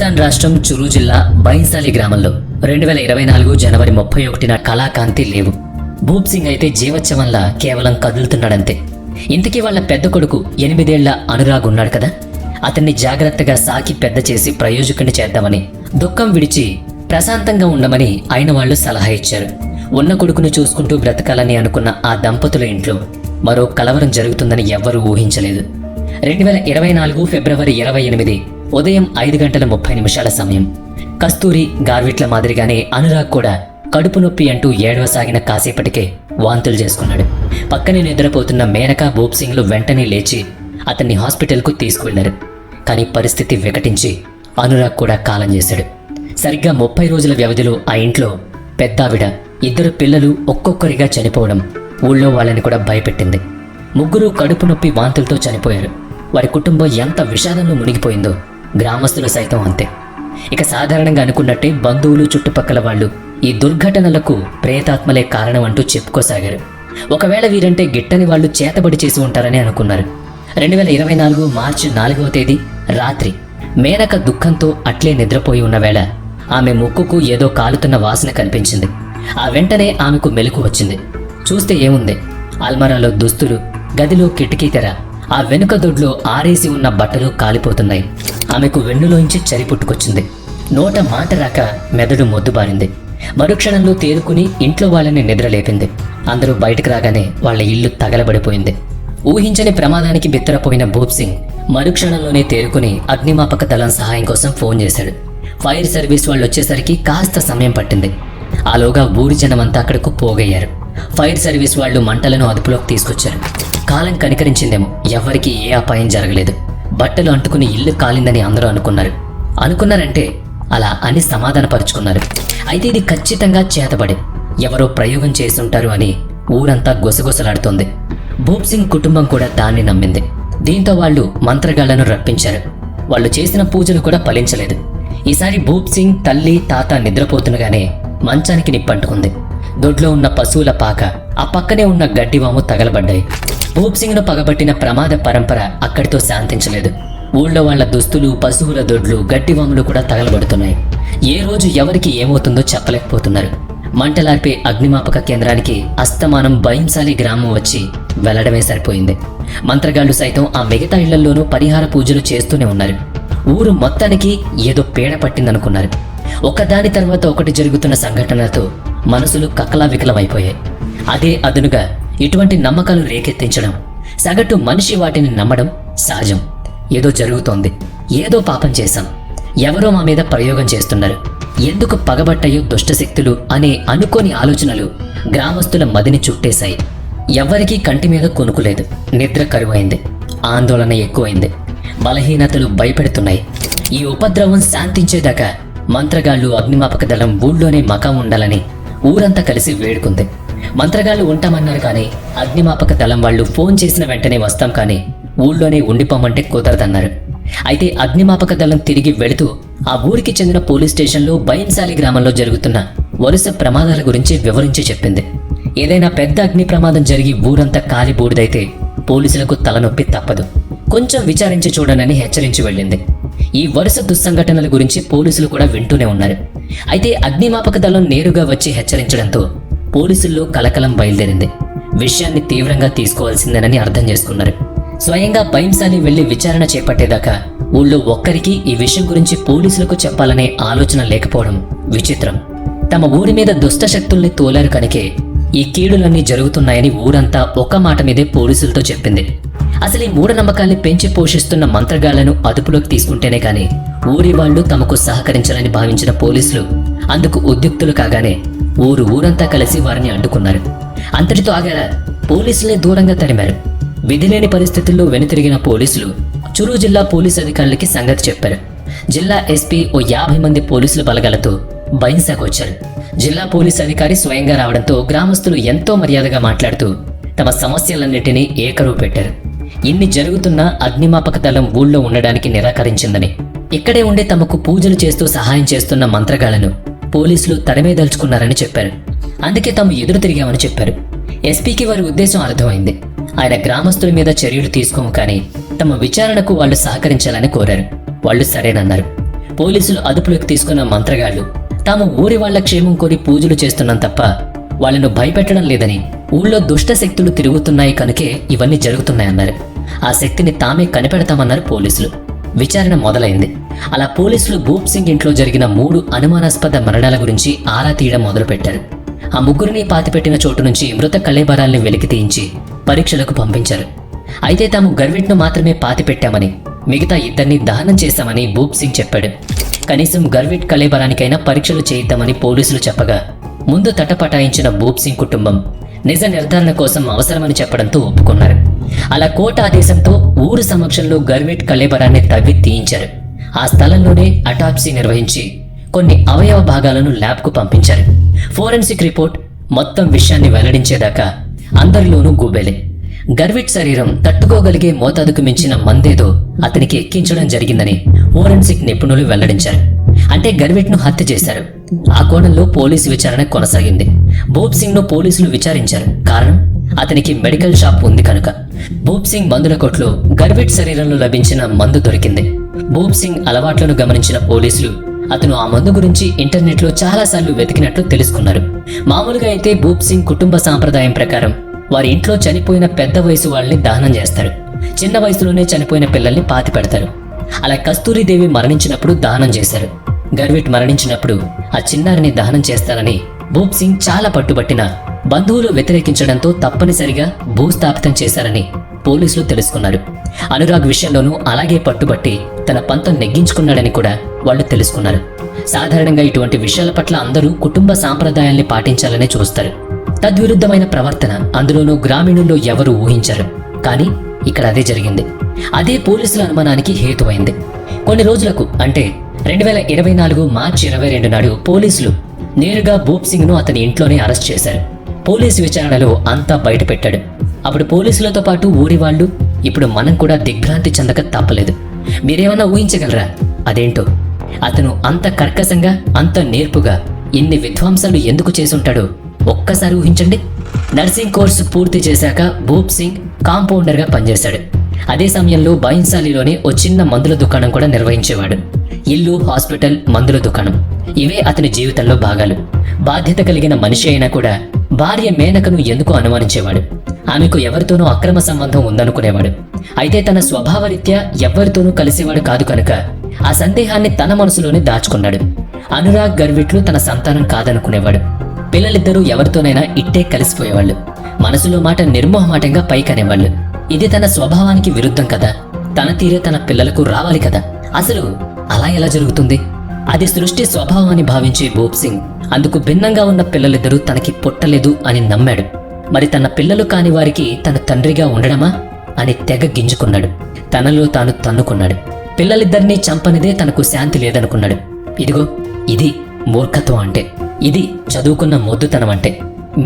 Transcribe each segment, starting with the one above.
రాజస్థాన్ రాష్ట్రం చురు జిల్లా బైన్సాలి గ్రామంలో 2024 జనవరి 31న కళాకాంతి లేవు. భూప్ సింగ్ అయితే జీవోత్సవంలా కేవలం కదులుతున్నాడంతే. ఇంతకీ వాళ్ళ పెద్ద కొడుకు 8 ఏళ్ల అనురాగ్ ఉన్నాడు కదా, అతన్ని జాగ్రత్తగా సాకి పెద్ద చేసి ప్రయోజకుని చేద్దామని, దుఃఖం విడిచి ప్రశాంతంగా ఉండమని అయిన వాళ్ళు సలహా ఇచ్చారు. ఉన్న కొడుకును చూసుకుంటూ బ్రతకాలని అనుకున్న ఆ దంపతుల ఇంట్లో మరో కలవరం జరుగుతుందని ఎవ్వరూ ఊహించలేదు. 2024 ఫిబ్రవరి 28 ఉదయం 5:30 సమయం. కస్తూరి, గార్విట్ల మాదిరిగానే అనురాగ్ కూడా కడుపు నొప్పి అంటూ ఏడవసాగిన కాసేపటికే వాంతులు చేసుకున్నాడు. పక్కనే నిద్రపోతున్న మేనకా, భూప్ సింగ్లు వెంటనే లేచి అతన్ని హాస్పిటల్కు తీసుకువెళ్లారు. కానీ పరిస్థితి వికటించి అనురాగ్ కూడా కాలం చేశాడు. సరిగ్గా 30 రోజుల వ్యవధిలో ఆ ఇంట్లో పెద్దావిడ, 2 పిల్లలు ఒక్కొక్కరిగా చనిపోవడం ఊళ్ళో వాళ్ళని కూడా భయపెట్టింది. 3 కడుపు నొప్పి వాంతులతో చనిపోయారు. వారి కుటుంబం ఎంత విషాదంలో మునిగిపోయిందో గ్రామస్తులు సైతం అంతే. ఇక సాధారణంగా అనుకున్నట్టే బంధువులు, చుట్టుపక్కల వాళ్ళు ఈ దుర్ఘటనలకు ప్రేతాత్మలే కారణం అంటూ చెప్పుకోసాగారు. ఒకవేళ వీరంటే గిట్టని వాళ్ళు చేతబడి చేసి ఉంటారని అనుకున్నారు. 2024 మార్చి 4వ తేదీ రాత్రి మేనక దుఃఖంతో అట్లే నిద్రపోయి ఉన్న వేళ ఆమె ముక్కుకు ఏదో కాలుతున్న వాసన కనిపించింది. ఆ వెంటనే ఆమెకు మెలకు వచ్చింది. చూస్తే ఏముంది, అల్మరాలో దుస్తులు, గదిలో కిటికీ తెర, ఆ వెనుక దొడ్లో ఆరేసి ఉన్న బట్టలు కాలిపోతున్నాయి. ఆమెకు వెన్నులోంచి చలి పుట్టుకొచ్చింది. నోట మాట రాక మెదడు మొద్దుబారింది. మరుక్షణంలో తేరుకుని ఇంట్లో వాళ్ళని నిద్రలేపింది. అందరూ బయటకు రాగానే వాళ్ళ ఇల్లు తగలబడిపోయింది. ఊహించని ప్రమాదానికి బిత్తరపోయిన భూప్ సింగ్ మరుక్షణంలోనే తేరుకుని అగ్నిమాపక దళం సహాయం కోసం ఫోన్ చేశాడు. ఫైర్ సర్వీస్ వాళ్ళు వచ్చేసరికి కాస్త సమయం పట్టింది. ఆలోగా ఊరి జనమంతా అక్కడకు పోగయ్యారు. ఫైర్ సర్వీస్ వాళ్ళు మంటలను అదుపులోకి తీసుకొచ్చారు. కాలం కనికరించిందేమో, ఎవ్వరికీ ఏ అపాయం జరగలేదు. బట్టలు అంటుకుని ఇల్లు కాలిందని అందరూ అనుకున్నారంటే అలా అని సమాధానపరుచుకున్నారు. అయితే ఇది ఖచ్చితంగా చేతబడి ఎవరో ప్రయోగం చేసుంటారు అని ఊరంతా గుసగుసలాడుతోంది. భూప్ సింగ్ కుటుంబం కూడా దాన్ని నమ్మింది. దీంతో వాళ్ళు మంత్రగాళ్లను రప్పించారు. వాళ్ళు చేసిన పూజలు కూడా ఫలించలేదు. ఈసారి భూప్ సింగ్ తల్లి, తాత నిద్రపోతుండగానే మంచానికి నిప్పంటుకుంది. దొడ్లో ఉన్న పశువుల పాక, ఆ పక్కనే ఉన్న గడ్డివాము తగలబడ్డాయి. భూప్ సింగ్ను పగబట్టిన ప్రమాద పరంపర అక్కడితో శాంతించలేదు. ఊళ్ళో వాళ్ల దుస్తులు, పశువుల దొడ్లు, గడ్డివాములు కూడా తగలబడుతున్నాయి. ఏ రోజు ఎవరికి ఏమవుతుందో చెప్పలేకపోతున్నారు. మంటలార్పే అగ్నిమాపక కేంద్రానికి అస్తమానం బైన్సాలి గ్రామం వచ్చి వెళ్లడమే సరిపోయింది. మంత్రగాళ్లు సైతం ఆ మిగతా ఇళ్లలోనూ పరిహార పూజలు చేస్తూనే ఉన్నారు. ఊరు మొత్తానికి ఏదో పీడ పట్టిందనుకున్నారు. ఒకదాని తర్వాత ఒకటి జరుగుతున్న సంఘటనలతో మనసులు కక్కలావికలమైపోయాయి. అదే అదునుగా ఇటువంటి నమ్మకాలు రేకెత్తించడం, సగటు మనిషి వాటిని నమ్మడం సహజం. ఏదో జరుగుతోంది, ఏదో పాపం చేశాం, ఎవరో మా మీద ప్రయోగం చేస్తున్నారు, ఎందుకు పగబట్టాయో దుష్టశక్తులు అనే అనుకోని ఆలోచనలు గ్రామస్తుల మదిని చుట్టేశాయి. ఎవ్వరికీ కంటి మీద కొనుకులేదు. నిద్ర కరువైంది, ఆందోళన ఎక్కువైంది, బలహీనతలు భయపెడుతున్నాయి. ఈ ఉపద్రవం శాంతించేదాకా మంత్రగాళ్లు, అగ్నిమాపక దళం ఊళ్ళోనే మకాం ఉండాలని ఊరంతా కలిసి వేడుకుంది. మంత్రగాళ్లు ఉంటామన్నారు కానీ అగ్నిమాపక దళం వాళ్ళు ఫోన్ చేసిన వెంటనే వస్తాం కానీ ఊళ్ళోనే ఉండిపోమంటే కుదరదన్నారు. అయితే అగ్నిమాపక దళం తిరిగి వెళుతూ ఆ ఊరికి చెందిన పోలీస్ స్టేషన్లో బైన్సాలి గ్రామంలో జరుగుతున్న వరుస ప్రమాదాల గురించి వివరించి చెప్పింది. ఏదైనా పెద్ద అగ్ని ప్రమాదం జరిగి ఊరంతా కాలి బూడిదైతే పోలీసులకు తలనొప్పి తప్పదు, కొంచెం విచారించి చూడనని హెచ్చరించి వెళ్ళింది. ఈ వరుస దుస్సంఘటనల గురించి పోలీసులు కూడా వింటూనే ఉన్నారు. అయితే అగ్నిమాపక దళం నేరుగా వచ్చి హెచ్చరించడంతో పోలీసుల్లో కలకలం బయలుదేరింది. విషయాన్ని తీవ్రంగా తీసుకోవాల్సిందేనని అర్థం చేసుకున్నారు. స్వయంగా బైన్సాలి వెళ్లి విచారణ చేపట్టేదాకా ఊళ్ళో ఒక్కరికి ఈ విషయం గురించి పోలీసులకు చెప్పాలనే ఆలోచన లేకపోవడం విచిత్రం. తమ ఊరి మీద దుష్ట శక్తుల్ని తోలారు కనుకే ఈ కీడులన్నీ జరుగుతున్నాయని ఊరంతా ఒక్క మాట మీదే పోలీసులతో చెప్పింది. అసలు ఈ మూఢనమ్మకాల్ని పెంచి పోషిస్తున్న మంత్రగాళ్లను అదుపులోకి తీసుకుంటేనే కానీ ఊరి వాళ్లు తమకు సహకరించాలని భావించిన పోలీసులు అందుకు ఉద్యుక్తులు కాగానే ఊరంతా కలిసి వారిని అడ్డుకున్నారు. అంతటితో ఆగారా, పోలీసులే దూరంగా తరిమారు. విధిలేని పరిస్థితుల్లో వెనుతిరిగిన పోలీసులు చురు జిల్లా పోలీసు అధికారులకి సంగతి చెప్పారు. జిల్లా ఎస్పీ ఓ 50 మంది పోలీసుల బలగాలతో బైన్సాకు వచ్చారు. జిల్లా పోలీసు అధికారి స్వయంగా రావడంతో గ్రామస్తులు ఎంతో మర్యాదగా మాట్లాడుతూ తమ సమస్యలన్నింటినీ ఏకరువు పెట్టారు. ఇన్ని జరుగుతున్నా అగ్నిమాపక దళం ఊళ్ళో ఉండడానికి నిరాకరించిందని, ఇక్కడే ఉండి తమకు పూజలు చేస్తూ సహాయం చేస్తున్న మంత్రగాళ్లను పోలీసులు తరిమేదలుచుకున్నారని చెప్పారు. అందుకే తాము ఎదురు తిరిగామని చెప్పారు. ఎస్పీకి వారి ఉద్దేశం అర్థమైంది. ఆయన గ్రామస్తుల మీద చర్యలు తీసుకోము కానీ తమ విచారణకు వాళ్ళు సహకరించాలని కోరారు. వాళ్ళు సరేనన్నారు. పోలీసులు అదుపులోకి తీసుకున్న మంత్రగాళ్లు తాము ఊరి వాళ్ల క్షేమం కోరి పూజలు చేస్తున్నాం తప్ప వాళ్ళను భయపెట్టడం లేదని, ఊళ్ళో దుష్ట శక్తులు తిరుగుతున్నాయి కనుకే ఇవన్నీ జరుగుతున్నాయన్నారు. ఆ శక్తిని తామే కనిపెడతామన్నారు పోలీసులు. విచారణ మొదలైంది. అలా పోలీసులు భూప్ సింగ్ ఇంట్లో జరిగిన 3 అనుమానాస్పద మరణాల గురించి ఆరా తీయడం మొదలుపెట్టారు. ఆ ముగ్గురిని పాతిపెట్టిన చోటు నుంచి మృత కళేబరాల్ని వెలికి తీయించి పరీక్షలకు పంపించారు. అయితే తాము గర్విట్ను మాత్రమే పాతిపెట్టామని, మిగతా ఇద్దరిని దహనం చేశామని భూప్ సింగ్ చెప్పాడు. కనీసం గర్విట్ కళేబరానికైనా పరీక్షలు చేయిద్దామని పోలీసులు చెప్పగా ముందు తటపటాయించిన భూప్ సింగ్ కుటుంబం నిజ నిర్ధారణ కోసం అవసరమని చెప్పడంతో ఒప్పుకున్నారు. అలా కోర్టు ఆదేశంతో ఊరు సమక్షంలో గర్విట్ కళేబరాన్ని తవ్వి తీయించారు. ఆ స్థలంలోనే అటాప్సీ నిర్వహించి కొన్ని అవయవ భాగాలను ల్యాబ్కు పంపించారు. ఫోరెన్సిక్ రిపోర్ట్ మొత్తం విషయాన్ని వెల్లడించేదాకా అందరిలోనూ గుబేలే. గర్విట్ శరీరం తట్టుకోగలిగే మోతాదుకు మించిన మందేదో అతనికి ఎక్కించడం జరిగిందని ఫోరెన్సిక్ నిపుణులు వెల్లడించారు. అంటే గర్విట్ను హత్య చేశారు. ఆ కోణంలో పోలీసు విచారణ కొనసాగింది. భూప్ సింగ్ ను పోలీసులు విచారించారు. కారణం, అతనికి మెడికల్ షాప్ ఉంది కనుక. భూప్ సింగ్ మందుల కొట్లో గర్విట్ శరీరంలో లభించిన మందు దొరికింది. భూప్ సింగ్ అలవాట్లను గమనించిన పోలీసులు అతను ఆ మందు గురించి ఇంటర్నెట్లో చాలాసార్లు వెతికినట్లు తెలుసుకున్నారు. మామూలుగా అయితే భూప్ సింగ్ కుటుంబ సాంప్రదాయం ప్రకారం వారి ఇంట్లో చనిపోయిన పెద్ద వయసు వాళ్ళని దహనం చేస్తారు. చిన్న వయసులోనే చనిపోయిన పిల్లల్ని పాతి పెడతారు. అలా కస్తూరిదేవి మరణించినప్పుడు దహనం చేశారు. గర్విట్ మరణించినప్పుడు ఆ చిన్నారిని దహనం చేస్తారని భూప్ సింగ్ చాలా పట్టుబట్టిన బంధువులు వ్యతిరేకించడంతో తప్పనిసరిగా భూస్థాపితం చేశారని పోలీసులు తెలుసుకున్నారు. అనురాగ్ విషయంలోనూ అలాగే పట్టుబట్టి తన పంతం నెగ్గించుకున్నాడని కూడా వాళ్ళు తెలుసుకున్నారు. సాధారణంగా ఇటువంటి విషయాల పట్ల అందరూ కుటుంబ సాంప్రదాయాల్ని పాటించాలనే చూస్తారు. తద్విరుద్ధమైన ప్రవర్తన అందులోనూ గ్రామీణుల్లో ఎవరు ఊహించారు. కానీ ఇక్కడ అదే జరిగింది. అదే పోలీసుల అనుమానానికి హేతువైంది. కొన్ని రోజులకు అంటే 2024 మార్చి 22 నాడు పోలీసులు నేరుగా భూప్ సింగ్ ను అతని ఇంట్లోనే అరెస్ట్ చేశారు. పోలీసు విచారణలో అంతా బయటపెట్టాడు. అప్పుడు పోలీసులతో పాటు ఊరి వాళ్ళు ఇప్పుడు మనం కూడా దిగ్భ్రాంతి చెందక తప్పలేదు. మీరేమన్నా ఊహించగలరా అదేంటో? అతను అంత కర్కశంగా, అంత నేర్పుగా ఇన్ని విధ్వంసాలు ఎందుకు చేసుంటాడో ఒక్కసారి ఊహించండి. నర్సింగ్ కోర్సు పూర్తి చేశాక భూప్ సింగ్ కాంపౌండర్గా పనిచేశాడు. అదే సమయంలో బైన్సాలీలోనే ఓ చిన్న మందుల దుకాణం కూడా నిర్వహించేవాడు. ఇల్లు, హాస్పిటల్, మందుల దుకాణం ఇవే అతని జీవితంలో భాగాలు. బాధ్యత కలిగిన మనిషి అయినా కూడా భార్య మేనకను ఎందుకు అనుమానించేవాడు? ఆమెకు ఎవరితోనూ అక్రమ సంబంధం ఉందనుకునేవాడు. అయితే తన స్వభావరీత్యా ఎవరితోనూ కలిసేవాడు కాదు కనుక ఆ సందేహాన్ని తన మనసులోనే దాచుకున్నాడు. అనురాగ్ గర్విట్లు తన సంతానం కాదనుకునేవాడు. పిల్లలిద్దరూ ఎవరితోనైనా ఇట్టే కలిసిపోయేవాళ్ళు. మనసులో మాట నిర్మోహమాటంగా పైకనేవాళ్ళు. ఇది తన స్వభావానికి విరుద్ధం కదా. తన తీరే తన పిల్లలకు రావాలి కదా. అసలు అలా ఎలా జరుగుతుంది? అది సృష్టి స్వభావం అని భావించే భూప్ సింగ్ అందుకు భిన్నంగా ఉన్న పిల్లలిద్దరూ తనకి పుట్టలేదు అని నమ్మాడు. మరి తన పిల్లలు కాని వారికి తన తండ్రిగా ఉండడమా అని తెగ గింజుకున్నాడు. తనలో తాను తన్నుకున్నాడు. పిల్లలిద్దరినీ చంపనిదే తనకు శాంతి లేదనుకున్నాడు. ఇదిగో ఇది మూర్ఖత్వం అంటే, ఇది చదువుకున్న మొద్దుతనం అంటే.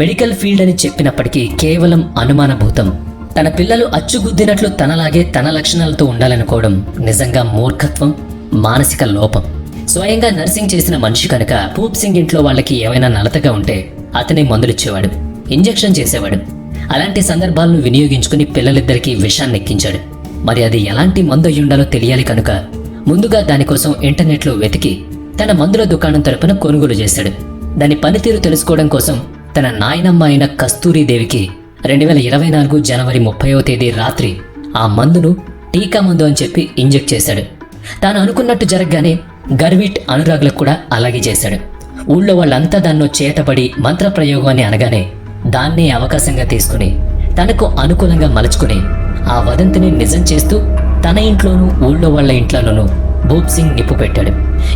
మెడికల్ ఫీల్డ్ అని చెప్పినప్పటికీ కేవలం అనుమానభూతం. తన పిల్లలు అచ్చుగుద్దినట్లు తనలాగే తన లక్షణాలతో ఉండాలనుకోవడం నిజంగా మూర్ఖత్వం, మానసిక లోపం. స్వయంగా నర్సింగ్ చేసిన మనిషి కనుక భూప్ సింగ్ ఇంట్లో వాళ్ళకి ఏమైనా నలతగా ఉంటే అతనే మందులిచ్చేవాడు, ఇంజెక్షన్ చేసేవాడు. అలాంటి సందర్భాలను వినియోగించుకుని పిల్లలిద్దరికీ విషాన్ని ఎక్కించాడు. మరి అది ఎలాంటి మందు అయ్యుండాలో తెలియాలి కనుక ముందుగా దానికోసం ఇంటర్నెట్లో వెతికి తన మందుల దుకాణం తరపున కొనుగోలు చేశాడు. దాని పనితీరు తెలుసుకోవడం కోసం తన నాయనమ్మ అయిన కస్తూరిదేవికి 2024 జనవరి 30వ తేదీ రాత్రి ఆ మందును టీకా మందు అని చెప్పి ఇంజెక్ట్ చేశాడు. తాను అనుకున్నట్టు జరగగానే గర్విట్ అనురాగ్లకు కూడా అలాగే చేశాడు. ఊళ్ళో వాళ్ళంతా దాన్నో చేతబడి మంత్రప్రయోగాన్ని అనగానే దాన్నే అవకాశంగా తీసుకుని తనకు అనుకూలంగా మలుచుకుని ఆ వదంతిని నిజం చేస్తూ తన ఇంట్లోనూ ఊళ్ళో వాళ్ళ ఇంట్లోనూ భూప్ సింగ్ నిప్పు పెట్టాడు.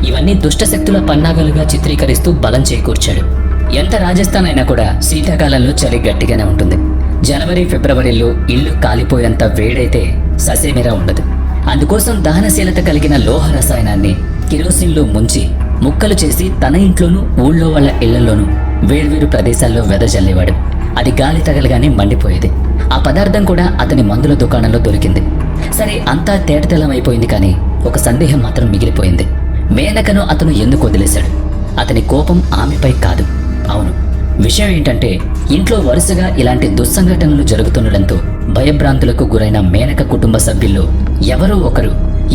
ఇవన్నీ దుష్టశక్తుల పన్నాగాలుగా చిత్రీకరిస్తూ బలం చేకూర్చాడు. ఎంత రాజస్థాన్ అయినా కూడా శీతాకాలంలో చలి గట్టిగానే ఉంటుంది. జనవరి, ఫిబ్రవరిలో ఇల్లు కాలిపోయేంత వేడైతే ససేమిరా ఉండదు. అందుకోసం దహనశీలత కలిగిన లోహ రసాయనాన్ని కిరోసిన్లో ముంచి ముక్కలు చేసి తన ఇంట్లోనూ ఊళ్ళో వాళ్ళ ఇళ్లలోనూ వేర్వేరు ప్రదేశాల్లో వెదజల్లేవాడు. అది గాలి తగలగానే మండిపోయేది. ఆ పదార్థం కూడా అతని మందుల దుకాణంలో దొరికింది. సరే, అంతా తేటతెల్లమైపోయింది. కానీ ఒక సందేహం మాత్రం మిగిలిపోయింది. మేనకను అతను ఎందుకు వదిలేశాడు? అతని కోపం ఆమెపై కాదు. అవును, విషయం ఏంటంటే ఇంట్లో వరుసగా ఇలాంటి దుస్సంఘటనలు జరుగుతుండడంతో భయభ్రాంతులకు గురైన మేనక కుటుంబ సభ్యుల్లో ఎవరో ఒకరు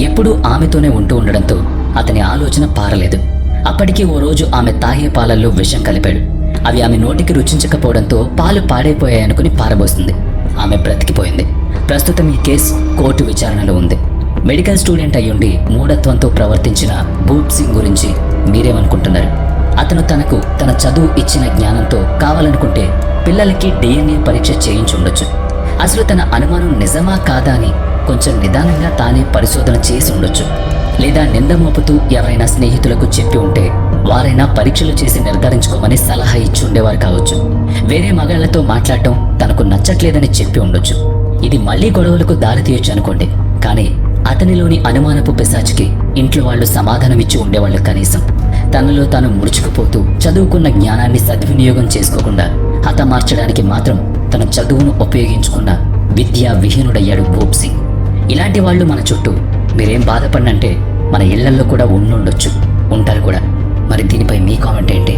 ఎప్పుడూ ఆమెతోనే ఉంటూ ఉండడంతో అతని ఆలోచన పారలేదు. అప్పటికి ఓ రోజు ఆమె తాగే పాలల్లో విషం కలిపాడు. అవి ఆమె నోటికి రుచించకపోవడంతో పాలు పాడైపోయాయనుకుని పారబోసింది. ఆమె బ్రతికిపోయింది. ప్రస్తుతం ఈ కేసు కోర్టు విచారణలో ఉంది. మెడికల్ స్టూడెంట్ అయ్యుండి మూఢత్వంతో ప్రవర్తించిన భూప్ సింగ్ గురించి మీరేమనుకుంటున్నారు? అతను తనకు తన చదువు ఇచ్చిన జ్ఞానంతో కావాలనుకుంటే పిల్లలకి DNA పరీక్ష చేయించుండొచ్చు. అసలు తన అనుమానం నిజమా కాదా అని కొంచెం నిదానంగా తానే పరిశోధన చేసి ఉండొచ్చు. లేదా నింద మోపుతూ ఎవరైనా స్నేహితులకు చెప్పి ఉంటే వారైనా పరీక్షలు చేసి నిర్ధారించుకోమని సలహా ఇచ్చి ఉండేవారు కావచ్చు. వేరే మగాళ్లతో మాట్లాడటం తనకు నచ్చట్లేదని చెప్పి ఉండొచ్చు. ఇది మళ్లీ గొడవలకు దారితీయొచ్చు అనుకోండి. కానీ అతనిలోని అనుమానపు పిశాచికి ఇంట్లో వాళ్ళు సమాధానమిచ్చి ఉండేవాళ్ళు. కనీసం తనలో తాను ముడుచుకుపోతూ చదువుకున్న జ్ఞానాన్ని సద్వినియోగం చేసుకోకుండా హతమార్చడానికి మాత్రం తన చదువును ఉపయోగించుకున్న విద్యా విహీనుడయ్యాడు భూప్ సింగ్. ఇలాంటి వాళ్ళు మన చుట్టూ మీరేం బాధపడినంటే మన ఇళ్లల్లో కూడా ఉండుండొచ్చు, ఉంటారు కూడా. మరి దీనిపై మీ కామెంట్ ఏంటి?